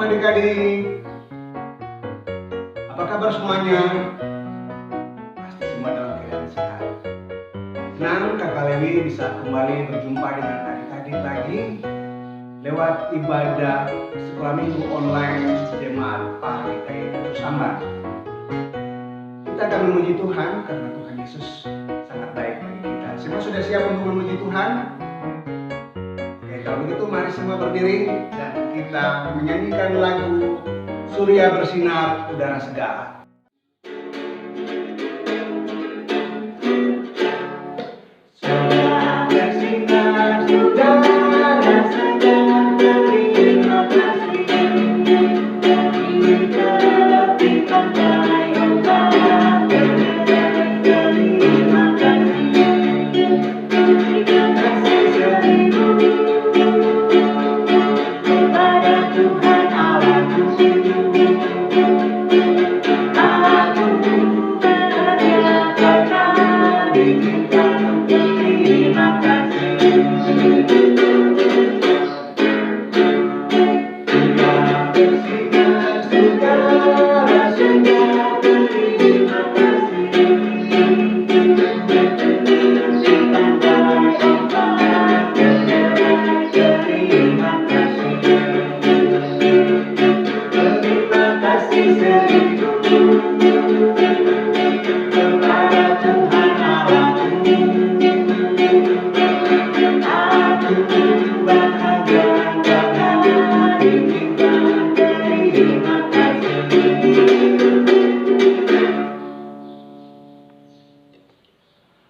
adik-adik. Apa kabar semuanya? Pasti semua dalam keadaan sehat. Senang Kakak Lewi bisa kembali berjumpa dengan adik-adik lagi lewat ibadah sekolah minggu online Jemaat Paharikaya Sambar. Kita akan memuji Tuhan karena Tuhan Yesus sangat baik bagi kita. Semua sudah siap untuk memuji Tuhan? Oke, kalau begitu mari semua berdiri dan kita menyanyikan lagu Surya Bersinar Udara Segar.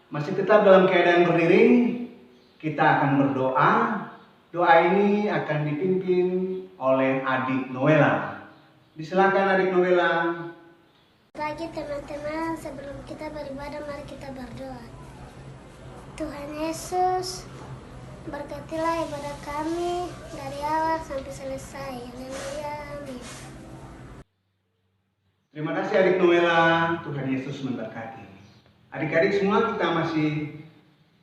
Masih tetap dalam keadaan berdiri, kita akan berdoa. Doa ini akan dipimpin oleh adik Noela. Disilakan adik Noela. Pagi teman-teman, sebelum kita beribadah mari kita berdoa. Tuhan Yesus, berkatilah ibadah kami dari awal sampai selesai. Haleluya, amin. Terima kasih adik Noela, Tuhan Yesus memberkati. Adik-adik semua kita masih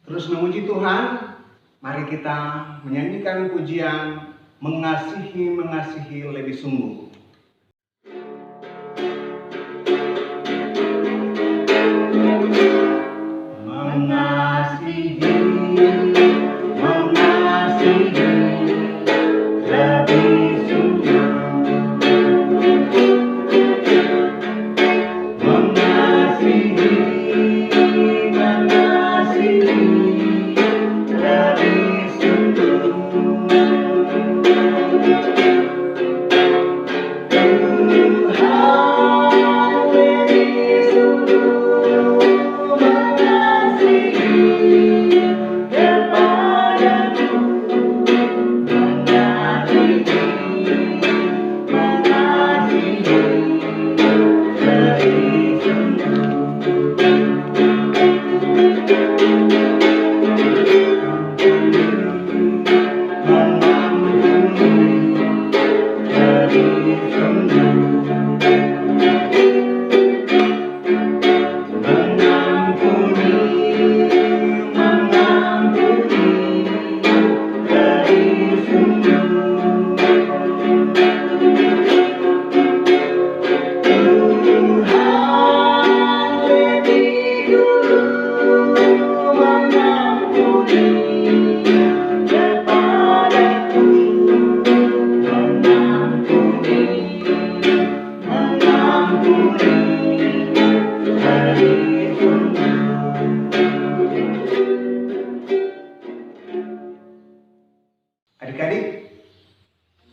terus memuji Tuhan. Mari kita menyanyikan pujian Mengasihi lebih sungguh. Mengasihi lebih sungguh.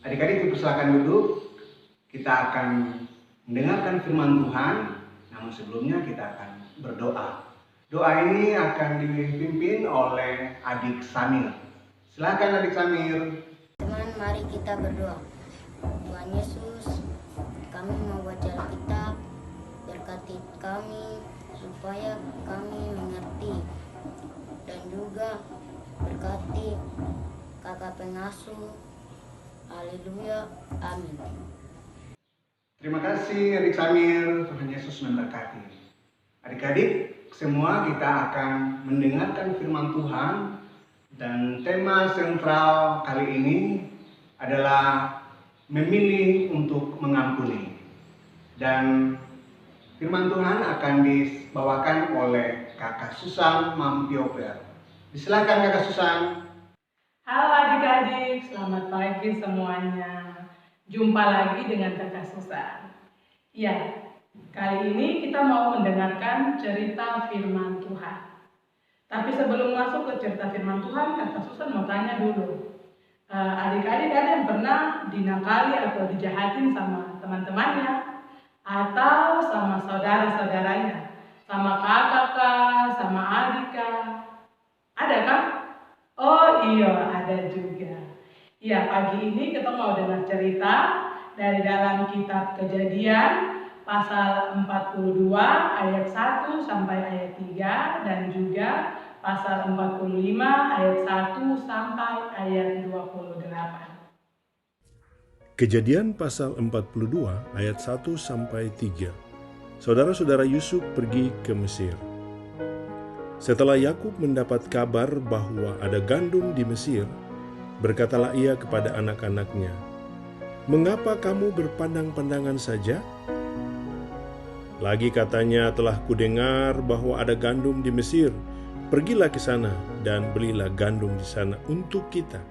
Adik-adik dipersilakan duduk. Kita akan mendengarkan firman Tuhan. Namun sebelumnya kita akan berdoa. Doa ini akan dipimpin oleh adik Samir. Silakan adik Samir. Teman, mari kita berdoa. Tuhan Yesus, kami mau baca Alkitab, berkati kami supaya kami mengerti, dan juga berkati kakak pengasuh. Haleluya, amin. Terima kasih adik Samir, Tuhan Yesus memberkati. Adik-adik semua kita akan mendengarkan firman Tuhan. Dan tema sentral kali ini adalah memilih untuk mengampuni. Dan firman Tuhan akan dibawakan oleh Kakak Susan Mampioper. Silakan Kakak Susan. Halo adik-adik, selamat pagi semuanya. Jumpa lagi dengan Kakak Susan. Ya, kali ini kita mau mendengarkan cerita firman Tuhan. Tapi sebelum masuk ke cerita firman Tuhan, Kakak Susan mau tanya dulu. Adik-adik ada yang pernah dinakali atau dijahatin sama teman-temannya? Atau sama saudara-saudaranya? Sama kakak kah? Sama adik kah? Ada kan? Oh iya, ada juga. Ya, pagi ini kita mau dengar cerita dari dalam kitab Kejadian pasal 42 ayat 1 sampai ayat 3 dan juga pasal 45 ayat 1 sampai ayat 28. Kejadian pasal 42 ayat 1 sampai 3. Saudara-saudara Yusuf pergi ke Mesir. Setelah Yakub mendapat kabar bahwa ada gandum di Mesir, berkatalah ia kepada anak-anaknya, "Mengapa kamu berpandang-pandangan saja? Lagi katanya, telah kudengar bahwa ada gandum di Mesir. Pergilah ke sana dan belilah gandum di sana untuk kita,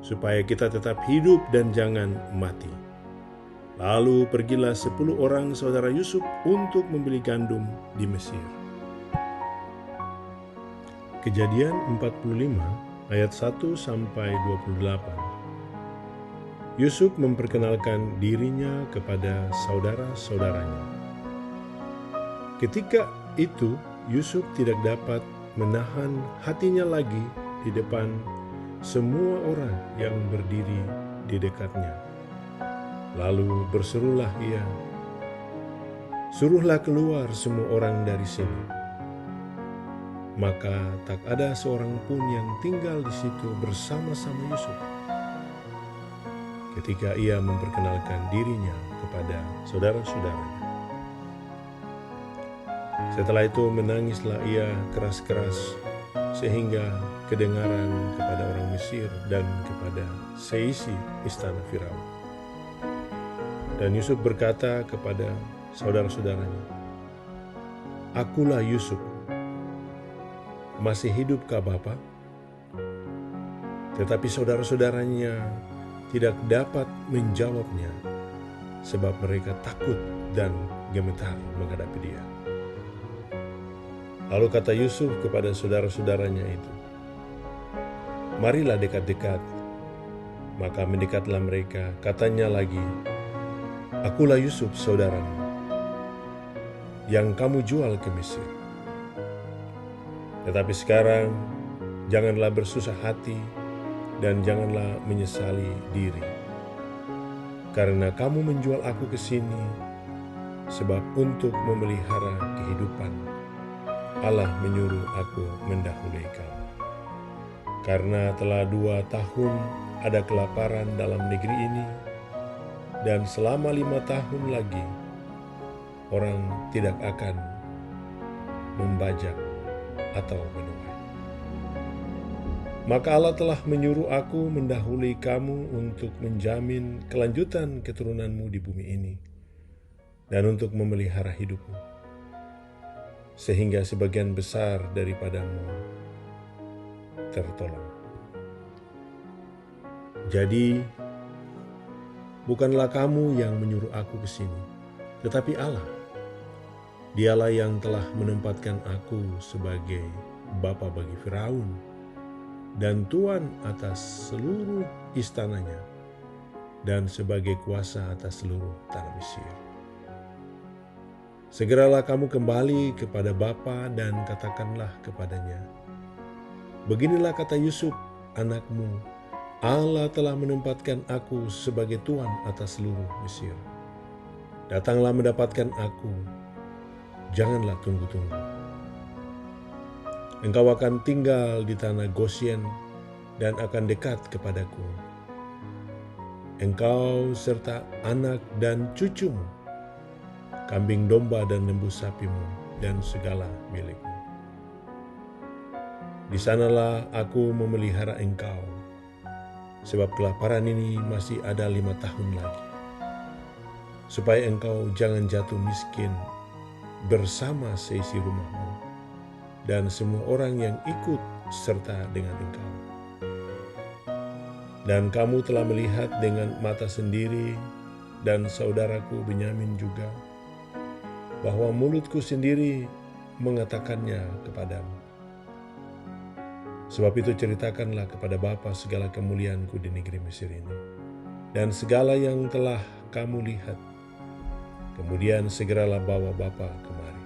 supaya kita tetap hidup dan jangan mati." Lalu pergilah 10 orang saudara Yusuf untuk membeli gandum di Mesir. Kejadian 45 ayat 1 sampai 28. Yusuf memperkenalkan dirinya kepada saudara-saudaranya. Ketika itu Yusuf tidak dapat menahan hatinya lagi di depan semua orang yang berdiri di dekatnya. Lalu berserulah ia, "Suruhlah keluar semua orang dari sini." Maka tak ada seorang pun yang tinggal di situ bersama-sama Yusuf ketika ia memperkenalkan dirinya kepada saudara-saudaranya. Setelah itu menangislah ia keras-keras sehingga kedengaran kepada orang Mesir dan kepada seisi istana Firaun. Dan Yusuf berkata kepada saudara-saudaranya, "Akulah Yusuf. Masih hidupkah Bapa?" Tetapi saudara-saudaranya tidak dapat menjawabnya, sebab mereka takut dan gemetar menghadapi dia. Lalu kata Yusuf kepada saudara-saudaranya itu, "Marilah dekat-dekat." Maka mendekatlah mereka, katanya lagi, "Akulah Yusuf saudaramu, yang kamu jual ke Mesir. Tetapi sekarang janganlah bersusah hati dan janganlah menyesali diri, karena kamu menjual aku ke sini sebab untuk memelihara kehidupan Allah menyuruh aku mendahului kamu. Karena telah 2 tahun ada kelaparan dalam negeri ini, dan selama 5 tahun lagi orang tidak akan membajak atau menuai. Maka Allah telah menyuruh aku mendahului kamu untuk menjamin kelanjutan keturunanmu di bumi ini dan untuk memelihara hidupmu, sehingga sebagian besar daripadamu tertolong. Jadi, bukanlah kamu yang menyuruh aku ke sini, tetapi Allah. Dialah yang telah menempatkan aku sebagai bapa bagi Firaun dan tuan atas seluruh istananya dan sebagai kuasa atas seluruh tanah Mesir. Segeralah kamu kembali kepada bapa dan katakanlah kepadanya, beginilah kata Yusuf anakmu, Allah telah menempatkan aku sebagai tuan atas seluruh Mesir. Datanglah mendapatkan aku, janganlah tunggu-tunggu. Engkau akan tinggal di tanah Gosyen dan akan dekat kepadaku. Engkau serta anak dan cucumu, kambing domba dan lembu sapimu, dan segala milikmu. Di sanalah aku memelihara engkau, sebab kelaparan ini masih ada 5 tahun lagi, supaya engkau jangan jatuh miskin bersama seisi rumahmu dan semua orang yang ikut serta dengan engkau. Dan kamu telah melihat dengan mata sendiri dan saudaraku Benyamin juga, bahwa mulutku sendiri mengatakannya kepadamu. Sebab itu ceritakanlah kepada Bapa segala kemuliaanku di negeri Mesir ini, dan segala yang telah kamu lihat. Kemudian segeralah bawa Bapa kemari.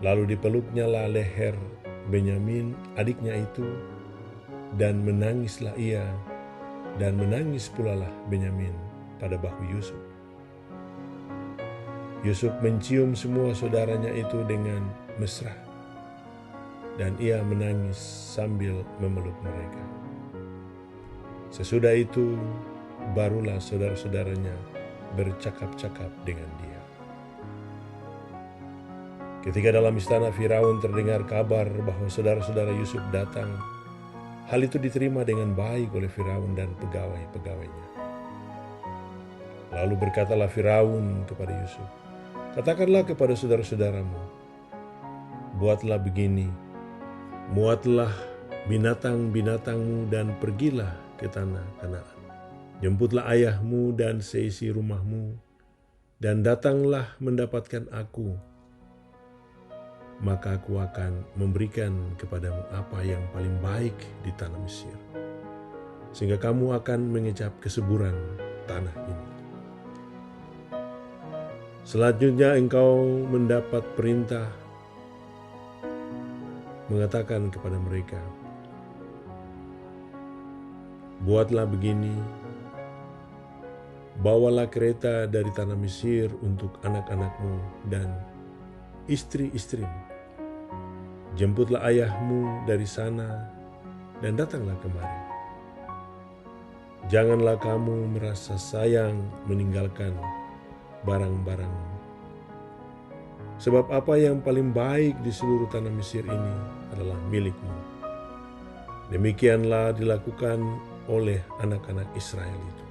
Lalu dipeluknyalah leher Benyamin adiknya itu, dan menangislah ia, dan menangis pula lah Benyamin pada bahu Yusuf. Yusuf mencium semua saudaranya itu dengan mesra, dan ia menangis sambil memeluk mereka. Sesudah itu, barulah saudara-saudaranya bercakap-cakap dengan dia. Ketika dalam istana Firaun terdengar kabar bahwa saudara-saudara Yusuf datang, hal itu diterima dengan baik oleh Firaun dan pegawai-pegawainya. Lalu berkatalah Firaun kepada Yusuf, "Katakanlah kepada saudara-saudaramu, buatlah begini, muatlah binatang-binatangmu dan pergilah ke tanah Kanaan. Jemputlah ayahmu dan seisi rumahmu, dan datanglah mendapatkan aku. Maka aku akan memberikan kepadamu apa yang paling baik di tanah Mesir, sehingga kamu akan mengecap kesuburan tanah ini. Selanjutnya engkau mendapat perintah mengatakan kepada mereka, buatlah begini, bawalah kereta dari tanah Mesir untuk anak-anakmu dan istri-istrimu. Jemputlah ayahmu dari sana dan datanglah kemari. Janganlah kamu merasa sayang meninggalkan barang-barangmu. Sebab apa yang paling baik di seluruh tanah Mesir ini adalah milikmu." Demikianlah dilakukan oleh anak-anak Israel itu.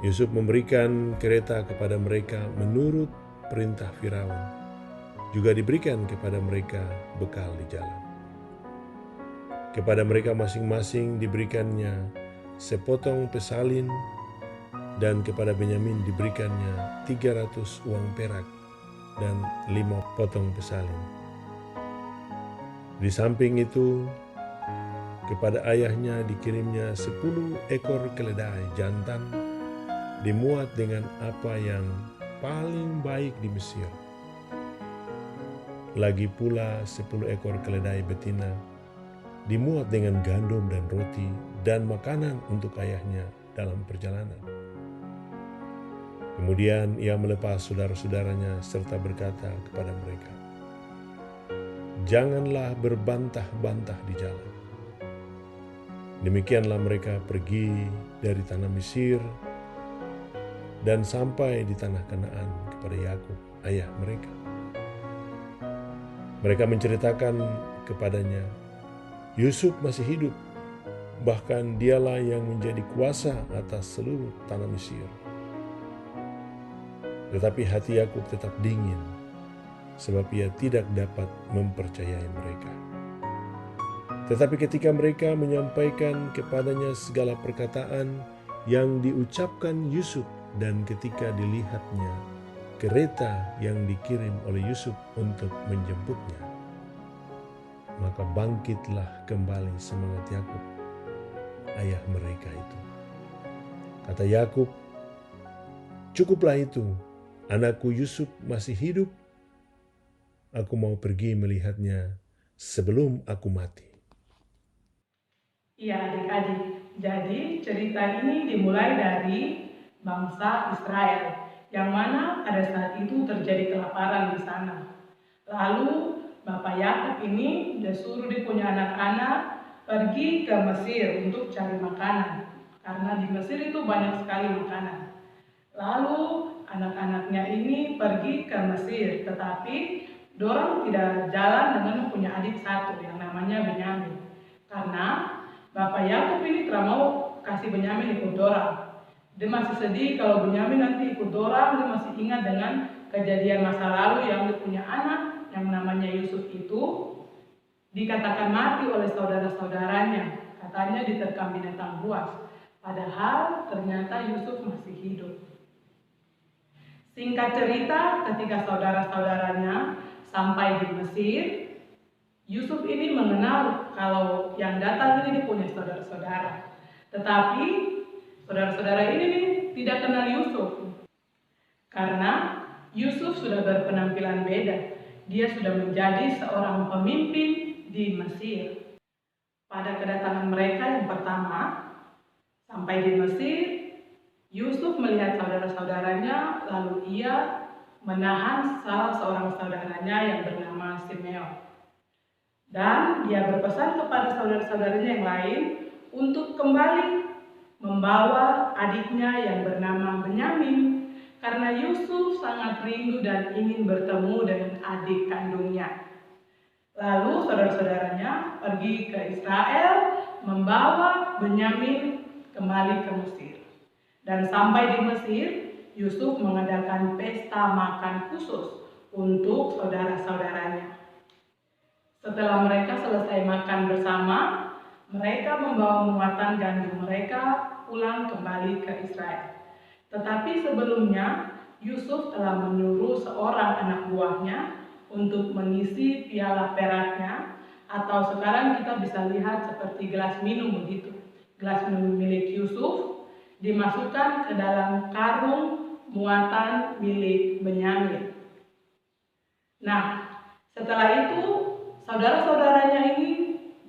Yusuf memberikan kereta kepada mereka menurut perintah Firaun. Juga diberikan kepada mereka bekal di jalan. Kepada mereka masing-masing diberikannya sepotong pesalin, dan kepada Benyamin diberikannya 300 uang perak dan 5 potong pesalin. Di samping itu, kepada ayahnya dikirimnya 10 ekor keledai jantan, dimuat dengan apa yang paling baik di Mesir. Lagi pula 10 ekor keledai betina, dimuat dengan gandum dan roti dan makanan untuk ayahnya dalam perjalanan. Kemudian ia melepas saudara-saudaranya serta berkata kepada mereka, "Janganlah berbantah-bantah di jalan." Demikianlah mereka pergi dari tanah Mesir dan sampai di tanah Kanaan kepada Yakub, ayah mereka. Mereka menceritakan kepadanya, Yusuf masih hidup, bahkan dialah yang menjadi kuasa atas seluruh tanah Mesir. Tetapi hati Yakub tetap dingin, sebab ia tidak dapat mempercayai mereka. Tetapi ketika mereka menyampaikan kepadanya segala perkataan yang diucapkan Yusuf, dan ketika dilihatnya kereta yang dikirim oleh Yusuf untuk menjemputnya, maka bangkitlah kembali semangat Yakub, ayah mereka itu. Kata Yakub, "Cukuplah itu, anakku Yusuf masih hidup. Aku mau pergi melihatnya sebelum aku mati." Ya adik-adik, jadi cerita ini dimulai dari bangsa Israel, yang mana pada saat itu terjadi kelaparan di sana. Lalu Bapak Yakub ini dia suruh dia punya anak-anak pergi ke Mesir untuk cari makanan, karena di Mesir itu banyak sekali makanan. Lalu anak-anaknya ini pergi ke Mesir, tetapi dorang tidak jalan dengan punya adik satu yang namanya Benyamin, karena Bapak Yakub ini tidak mau kasih Benyamin ikut dorang. Dia masih sedih kalau Benyamin nanti ikut dorang. Dia masih ingat dengan kejadian masa lalu yang dia punya anak yang namanya Yusuf itu dikatakan mati oleh saudara-saudaranya. Katanya diterkam binatang buas. Padahal ternyata Yusuf masih hidup. Singkat cerita, ketika saudara-saudaranya sampai di Mesir, Yusuf ini mengenal kalau yang datang ini dia punya saudara-saudara. Tetapi saudara-saudara ini tidak kenal Yusuf. Karena Yusuf sudah berpenampilan beda. Dia sudah menjadi seorang pemimpin di Mesir. Pada kedatangan mereka yang pertama, sampai di Mesir, Yusuf melihat saudara-saudaranya, lalu ia menahan salah seorang saudaranya yang bernama Simeon. Dan dia berpesan kepada saudara-saudaranya yang lain untuk kembali membawa adiknya yang bernama Benyamin, karena Yusuf sangat rindu dan ingin bertemu dengan adik kandungnya. Lalu saudara-saudaranya pergi ke Israel membawa Benyamin kembali ke Mesir. Dan sampai di Mesir, Yusuf mengadakan pesta makan khusus untuk saudara-saudaranya. Setelah mereka selesai makan bersama, mereka membawa muatan gandum mereka pulang kembali ke Israel. Tetapi sebelumnya, Yusuf telah menyuruh seorang anak buahnya untuk mengisi piala peraknya, atau sekarang kita bisa lihat seperti gelas minum begitu. Gelas minum milik Yusuf dimasukkan ke dalam karung muatan milik Benyamin. Nah, setelah itu saudara-saudaranya ini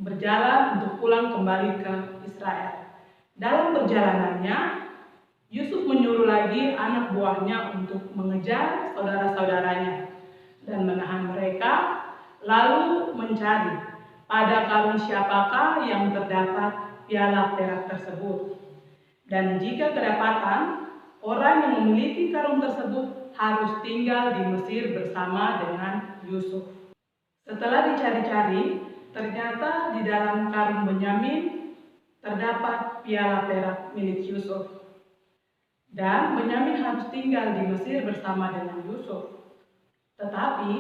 berjalan untuk pulang kembali ke Israel. Dalam perjalanannya, Yusuf menyuruh lagi anak buahnya untuk mengejar saudara-saudaranya dan menahan mereka, lalu mencari pada karung siapakah yang terdapat piala perak tersebut. Dan jika kedapatan, orang yang memiliki karung tersebut harus tinggal di Mesir bersama dengan Yusuf. Setelah dicari-cari, ternyata di dalam karung Benyamin terdapat piala perak milik Yusuf. Dan Benyamin harus tinggal di Mesir bersama dengan Yusuf. Tetapi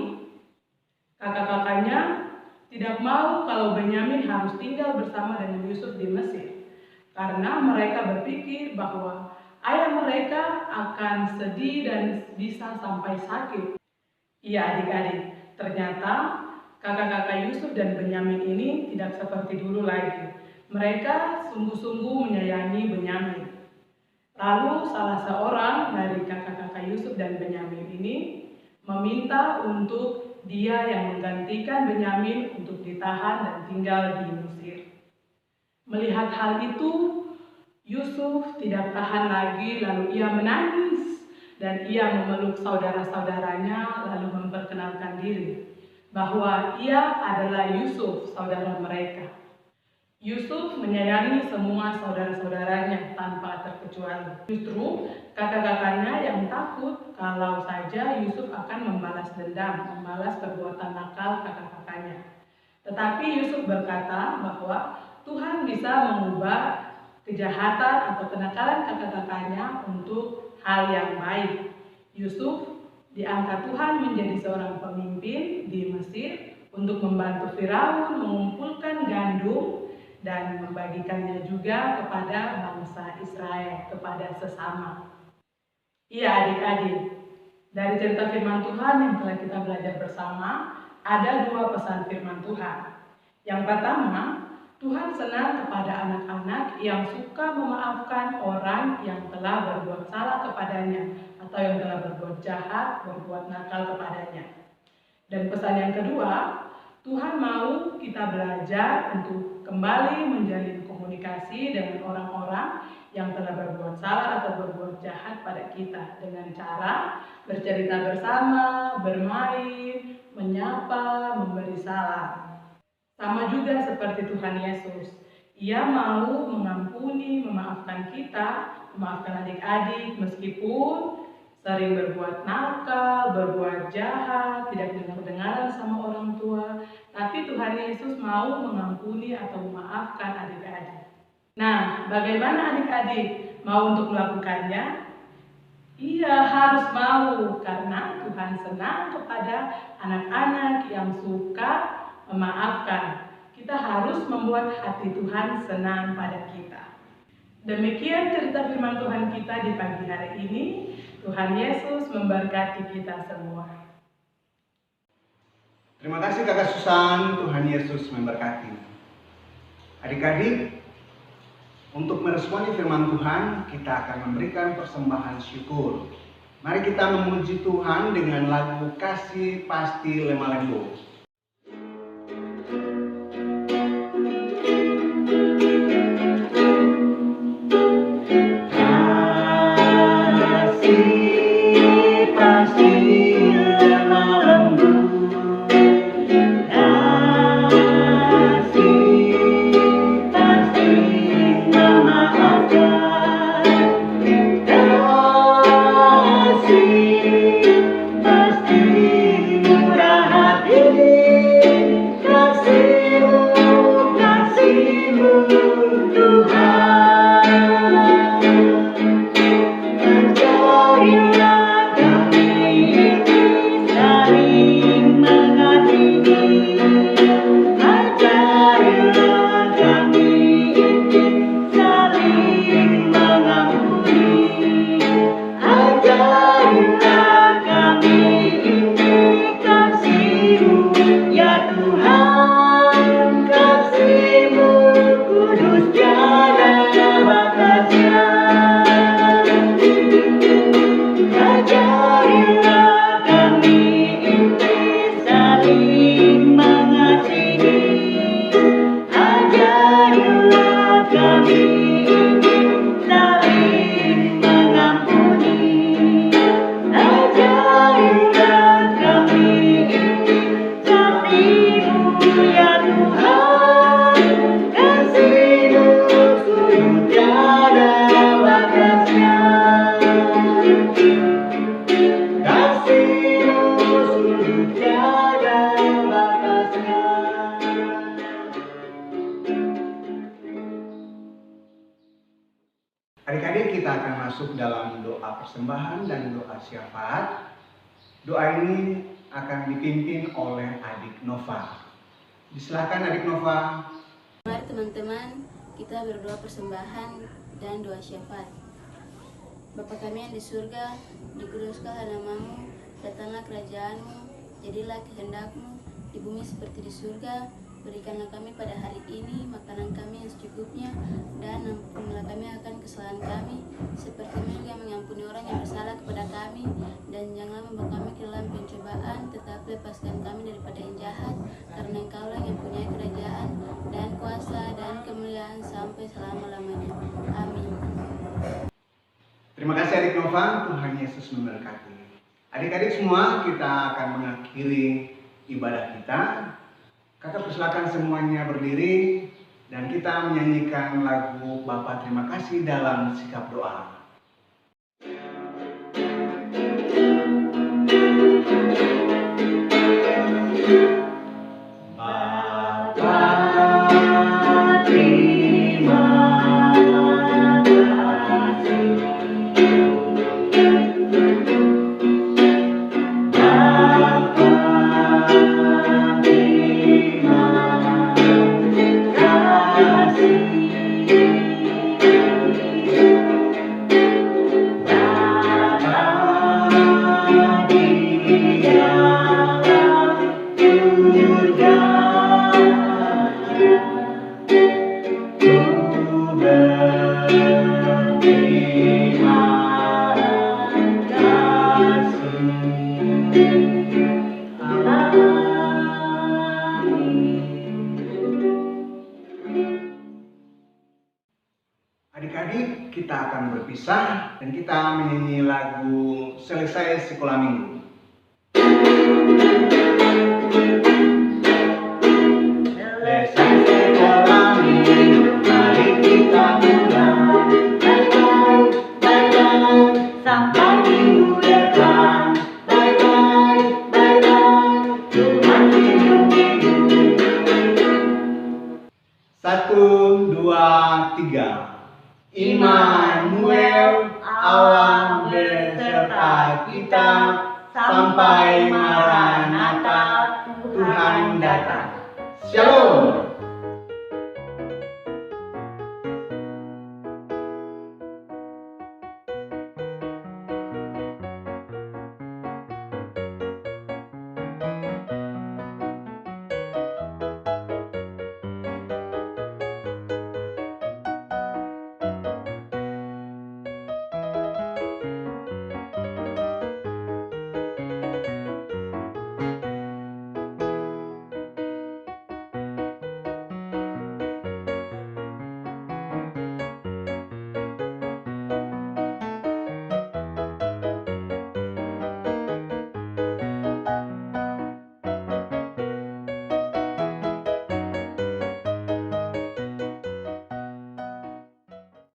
kakak-kakaknya tidak mau kalau Benyamin harus tinggal bersama dengan Yusuf di Mesir. Karena mereka berpikir bahwa ayah mereka akan sedih dan bisa sampai sakit. Iya adik-adik, ternyata kakak-kakak Yusuf dan Benyamin ini tidak seperti dulu lagi. Mereka sungguh-sungguh menyayangi Benyamin. Lalu salah seorang dari kakak-kakak Yusuf dan Benyamin ini meminta untuk dia yang menggantikan Benyamin untuk ditahan dan tinggal di Mesir. Melihat hal itu, Yusuf tidak tahan lagi, lalu ia menangis dan ia memeluk saudara-saudaranya lalu memperkenalkan diri bahwa ia adalah Yusuf, saudara mereka. Yusuf menyayangi semua saudara-saudaranya tanpa terkecuali. Justru kakak-kakaknya yang takut kalau saja Yusuf akan membalas dendam, membalas perbuatan nakal kakak-kakaknya. Tetapi Yusuf berkata bahwa Tuhan bisa mengubah kejahatan atau kenakalan kakak-kakaknya untuk hal yang baik. Yusuf diangkat Tuhan menjadi seorang pemimpin di Mesir untuk membantu Firaun mengumpulkan gandum dan membagikannya juga kepada bangsa Israel, kepada sesama. Iya adik-adik, dari cerita firman Tuhan yang telah kita belajar bersama, ada dua pesan firman Tuhan. Yang pertama, Tuhan senang kepada anak-anak yang suka memaafkan orang yang telah berbuat salah kepadanya atau yang telah berbuat jahat, berbuat nakal kepadanya. Dan pesan yang kedua, Tuhan mau kita belajar untuk kembali menjalin komunikasi dengan orang-orang yang telah berbuat salah atau berbuat jahat pada kita dengan cara bercerita bersama, bermain, menyapa, memberi salam. Sama juga seperti Tuhan Yesus, Ia mau mengampuni, memaafkan kita, memaafkan adik-adik meskipun sering berbuat nakal, berbuat jahat, tidak dengar-dengaran sama orang tua, tapi tapi Tuhan Yesus mau mengampuni atau memaafkan adik-adik. Nah, bagaimana adik-adik? Mau untuk melakukannya? Iya, harus mau, karena Tuhan senang kepada anak-anak yang suka memaafkan. Kita harus membuat hati Tuhan senang pada kita. Demikian cerita firman Tuhan kita di pagi hari ini. Tuhan Yesus memberkati kita semua. Terima kasih Kakak Susan, Tuhan Yesus memberkati. Adik-adik, untuk meresponi firman Tuhan, kita akan memberikan persembahan syukur. Mari kita memuji Tuhan dengan lagu Kasih Pasti Lema-Lembo. Adik-adik, kita akan masuk dalam doa persembahan dan doa syafaat. Doa ini akan dipimpin oleh adik Nova. Silakan adik Nova. Mari teman-teman, kita berdoa persembahan dan doa syafaat. Bapa kami yang di surga, dikuduskanlah namamu, datanglah kerajaanmu, jadilah kehendakmu di bumi seperti di surga. Berikanlah kami pada hari ini makanan kami yang secukupnya, dan ampunilah kami akan kesalahan kami, seperti kami juga mengampuni orang yang bersalah kepada kami, dan janganlah membawa kami ke dalam pencobaan, tetapi lepaskan kami daripada yang jahat, karena Engkaulah yang mempunyai kerajaan dan kuasa dan kemuliaan sampai selama-lamanya. Amin. Terima kasih adik Nova, Tuhan Yesus memberkati. Adik-adik semua, kita akan mengakhiri ibadah kita. Kakak persilakan semuanya berdiri dan kita menyanyikan lagu Bapa Terima Kasih dalam sikap doa. Adik-adik, kita akan berpisah dan kita menyanyi lagu Selesai Sekolah Minggu. Selesai sekolah minggu, mari kita pulang. Bye-bye, bye-bye, sampai minggu depan. Bye-bye, bye-bye, Tuhan lindungi. doa 3. Immanuel, Allah beserta kita sampai Maranatha, Tuhan datang. Shalom.